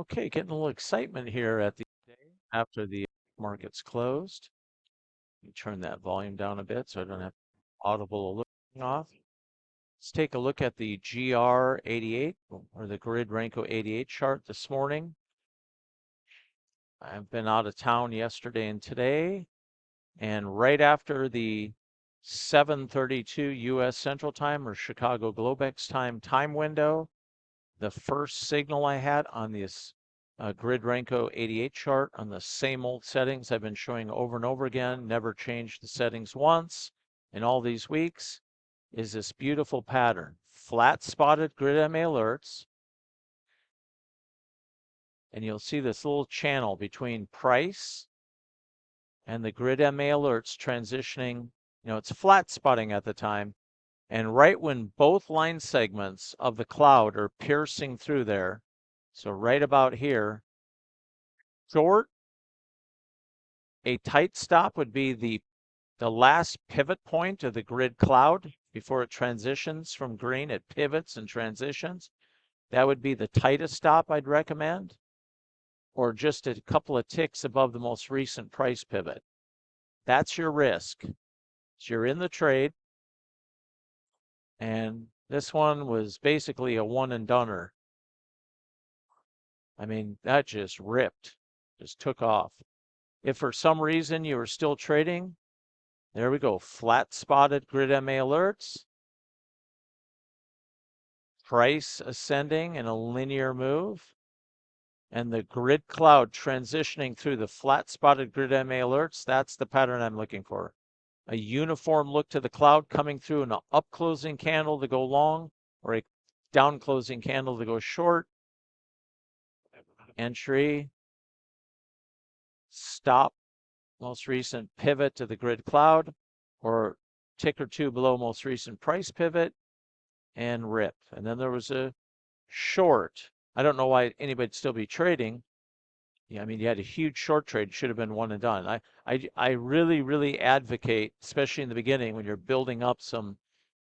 Okay, getting a little excitement here at the day after the market's closed. Let me turn that volume down a bit so I don't have audible alert off. Let's take a look at the GR88 or the Grid Renko 88 chart this morning. I've been out of town yesterday and today, and right after the 7:32 U.S. Central Time or Chicago Globex time window, the first signal I had on this Grid Renko 88 chart on the same old settings I've been showing over and over again, never changed the settings once in all these weeks, is this beautiful pattern. Flat spotted grid MA alerts, and you'll see this little channel between price and the grid MA alerts transitioning. It's flat spotting at the time, and right when both line segments of the cloud are piercing through there, so right about here, short, a tight stop would be the last pivot point of the grid cloud before it transitions from green. It pivots and transitions. That would be the tightest stop I'd recommend, or just a couple of ticks above the most recent price pivot. That's your risk. So you're in the trade, and this one was basically a one and doneer. I mean, that just ripped, just took off. If for some reason you were still trading, there we go, flat spotted grid MA alerts, price ascending in a linear move, and the grid cloud transitioning through the flat spotted grid MA alerts. That's the pattern I'm looking for. A uniform look to the cloud coming through an up closing candle to go long, or a down closing candle to go short. Entry, stop, most recent pivot to the grid cloud, or tick or two below most recent price pivot, and rip. And then there was a short. I don't know why anybody'd still be trading. Yeah, I mean, you had a huge short trade, should have been one and done. I really, really advocate, especially in the beginning when you're building up some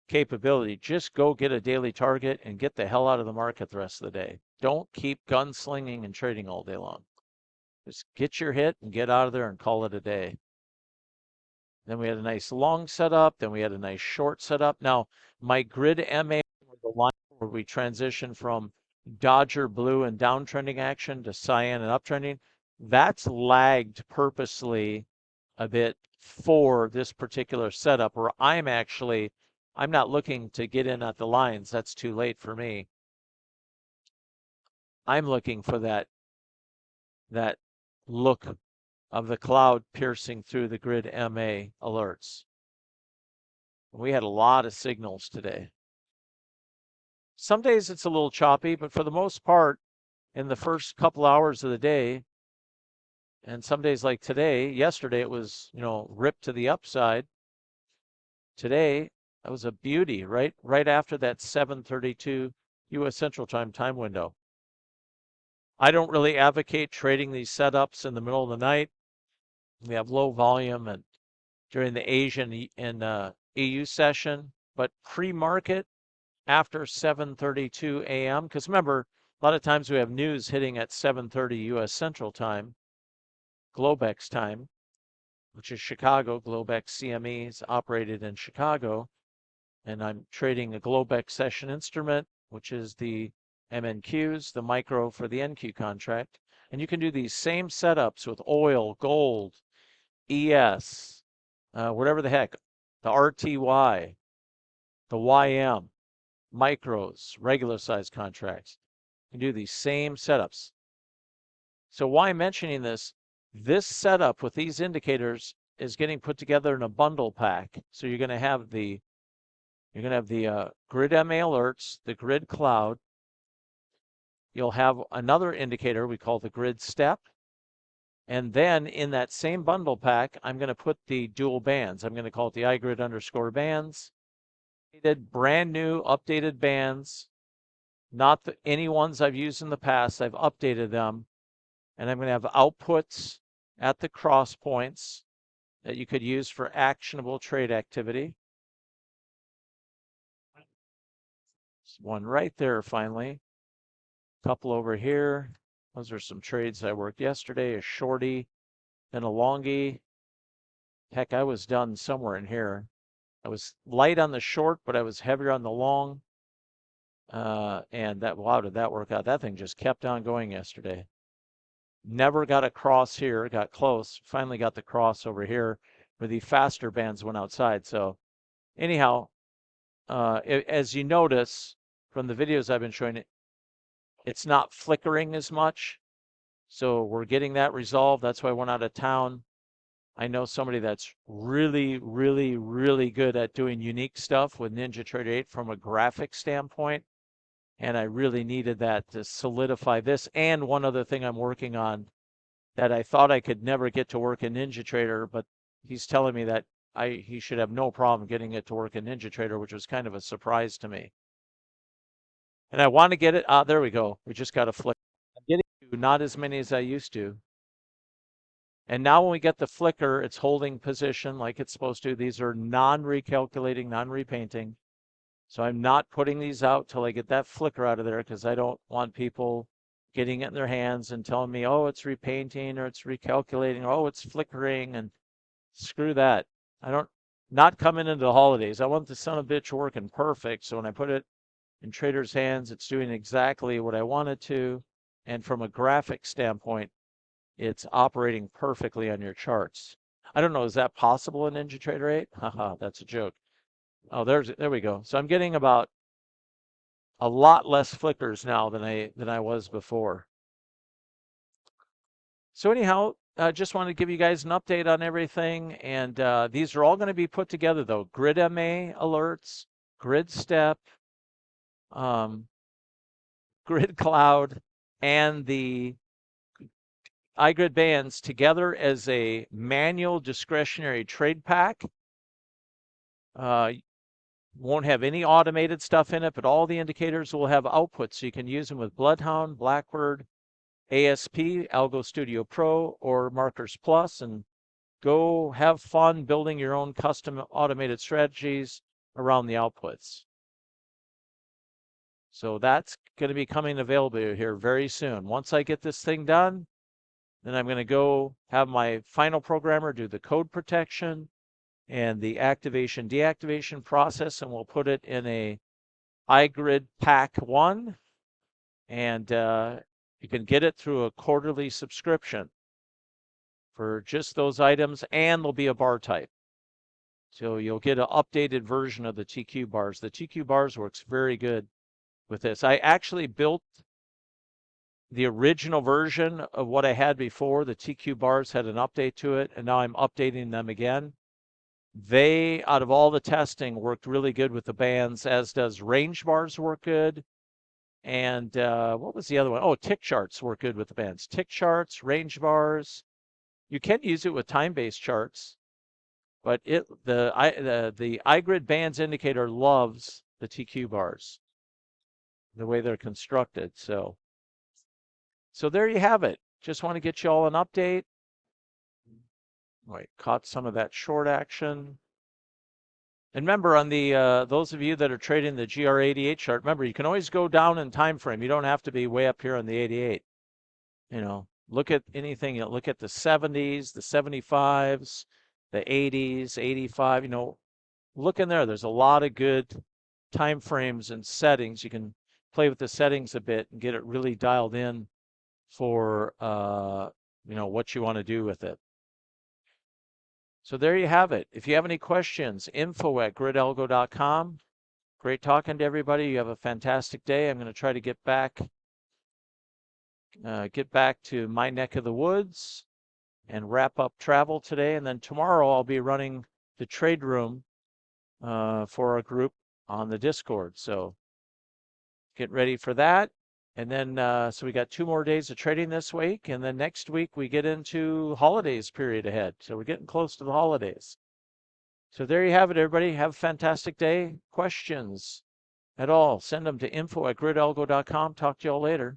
capability, just go get a daily target and get the hell out of the market the rest of the day. Don't keep gunslinging and trading all day long. Just get your hit and get out of there and call it a day. Then we had a nice long setup. Then we had a nice short setup. Now, my grid MA, the line where we transition from Dodger blue and downtrending action to cyan and uptrending, that's lagged purposely a bit for this particular setup where I'm not looking to get in at the lines. That's too late for me. I'm looking for that look of the cloud piercing through the grid MA alerts. We had a lot of signals today. Some days it's a little choppy, but for the most part, in the first couple hours of the day, and some days like today, yesterday it was, ripped to the upside. Today, that was a beauty, right after that 7:32 U.S. Central Time window. I don't really advocate trading these setups in the middle of the night. We have low volume and during the Asian and EU session, but pre-market after 7:32 a.m. Because remember, a lot of times we have news hitting at 7:30 U.S. Central Time, Globex time, which is Chicago. Globex CME is operated in Chicago, and I'm trading a Globex session instrument, which is the MNQs, the micro for the NQ contract. And you can do these same setups with oil, gold, ES, whatever the heck, the RTY, the YM, micros, regular size contracts. You can do these same setups. So why I'm mentioning this setup with these indicators is getting put together in a bundle pack. So you're going to have the grid MA alerts, the grid cloud. You'll have another indicator we call the grid step. And then in that same bundle pack, I'm going to put the dual bands. I'm going to call it the iGrid_bands. Brand new updated bands, not any ones I've used in the past. I've updated them. And I'm going to have outputs at the cross points that you could use for actionable trade activity. There's one right there finally. A couple over here. Those are some trades I worked yesterday, a shorty and a longie. Heck, I was done somewhere in here. I was light on the short, but I was heavier on the long. And wow, did that work out? That thing just kept on going yesterday. Never got a cross here, got close. Finally got the cross over here where the faster bands went outside. So anyhow, as you notice from the videos I've been showing, it's not flickering as much. So we're getting that resolved. That's why I went out of town. I know somebody that's really, really, really good at doing unique stuff with NinjaTrader 8 from a graphic standpoint. And I really needed that to solidify this. And one other thing I'm working on that I thought I could never get to work in NinjaTrader, but he's telling me that he should have no problem getting it to work in NinjaTrader, which was kind of a surprise to me. And I want to get it. There we go. We just got a flick. I'm getting not as many as I used to. And now when we get the flicker, it's holding position like it's supposed to. These are non-recalculating, non-repainting. So I'm not putting these out till I get that flicker out of there because I don't want people getting it in their hands and telling me, oh, it's repainting or it's recalculating, or, oh, it's flickering, and screw that. Not coming into the holidays. I want the son of a bitch working perfect. So when I put it in traders' hands, it's doing exactly what I want it to. And from a graphic standpoint, it's operating perfectly on your charts. I don't know, is that possible in NinjaTrader 8? Haha, that's a joke. Oh, there we go. So I'm getting about a lot less flickers now than I was before. So anyhow, I just wanted to give you guys an update on everything. And these are all going to be put together though. Grid MA alerts, grid step, grid cloud, and the iGrid bands together as a manual discretionary trade pack. Won't have any automated stuff in it, but all the indicators will have outputs. So you can use them with Bloodhound, Blackbird, ASP, Algo Studio Pro, or Markers Plus, and go have fun building your own custom automated strategies around the outputs. So that's going to be coming available here very soon. Once I get this thing done, then I'm going to go have my final programmer do the code protection and the activation deactivation process, and we'll put it in a iGrid Pack 1, and you can get it through a quarterly subscription for just those items, and there'll be a bar type. So you'll get an updated version of the TQ bars. The TQ bars works very good with this. I actually built the original version of what I had before. The TQ bars had an update to it, and now I'm updating them again. They, out of all the testing, worked really good with the bands, as does range bars work good. And what was the other one? Oh, tick charts work good with the bands. Tick charts, range bars. You can use it with time-based charts, but the iGrid bands indicator loves the TQ bars, the way they're constructed. So there you have it. Just want to get you all an update. Wait, caught some of that short action. And remember, on the those of you that are trading the GR88 chart, remember, you can always go down in time frame. You don't have to be way up here on the 88. You know, look at anything. You know, look at the 70s, the 75s, the 80s, 85. You know, look in there. There's a lot of good time frames and settings. You can play with the settings a bit and get it really dialed in for you know, what you want to do with it. So there you have it. If you have any questions, info@gridalgo.com. Great talking to everybody. You have a fantastic day. I'm going to try to get back to my neck of the woods and wrap up travel today. And then tomorrow I'll be running the trade room for our group on the Discord. So get ready for that. And then, so we got 2 more days of trading this week. And then next week we get into holidays period ahead. So we're getting close to the holidays. So there you have it, everybody. Have a fantastic day. Questions at all, send them to info@gridalgo.com. Talk to you all later.